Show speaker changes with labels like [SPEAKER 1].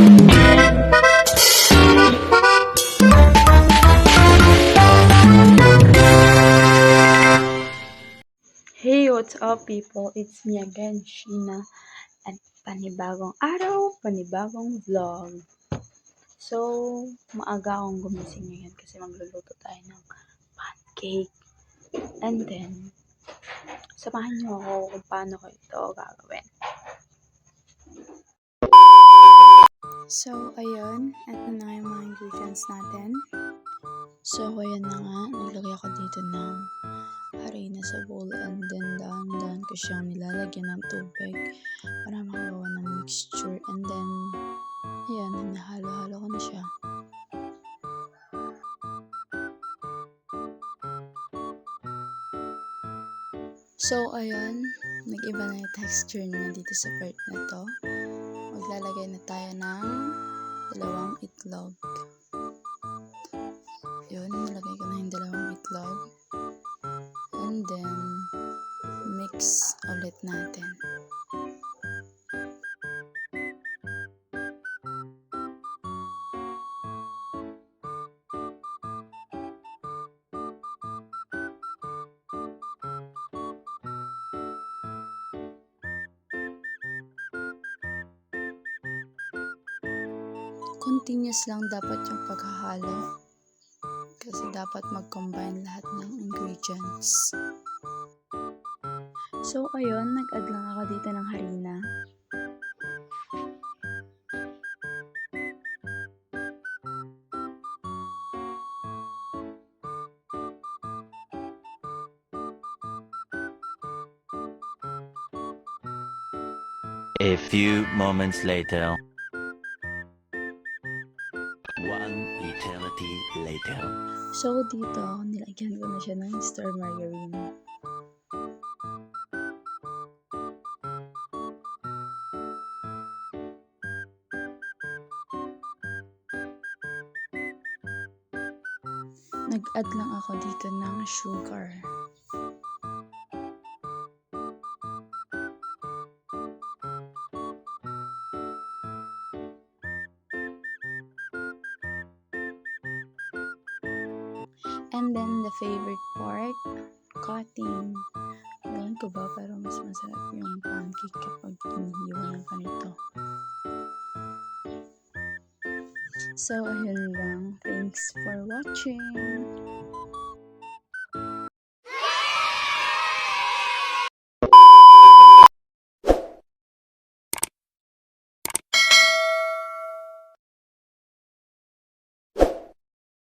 [SPEAKER 1] Hey, what's up people? It's me again, Sheena, at panibagong araw, panibagong vlog. So, maaga akong gumising ngayon kasi magluluto tayo ng pancake. And then, samahan niyo ako kung paano ko ito gagawin. So, ayun, ito na yung mga ingredients natin. So, ayun na nga, naglagay ako dito ng harina sa bowl and then dahan-dahan ko siyang nilalagyan ng tubig para makagawa ng mixture and then ayan, hinahalo-halo ko na siya. So ayun, nag-iba na yung texture na dito sa part na to. Maglalagay na tayo ng 2 itlog. Yun, nilagay ko na yung 2 itlog. And then, mix ulit natin. Continuous lang dapat yung paghahalo. Kasi dapat mag-combine lahat ng ingredients. So, ayun, nag-add lang ako dito ng harina.
[SPEAKER 2] A few moments later. One eternity later.
[SPEAKER 1] So, dito, nilagyan ko na siya ng star margarine. Nag-add lang ako dito ng sugar. And then, the favorite part, cutting. Ewan ko ba, pero mas masarap yung pancake kapag hinihiwa ng ganito. So, ayun lang. Thanks for watching.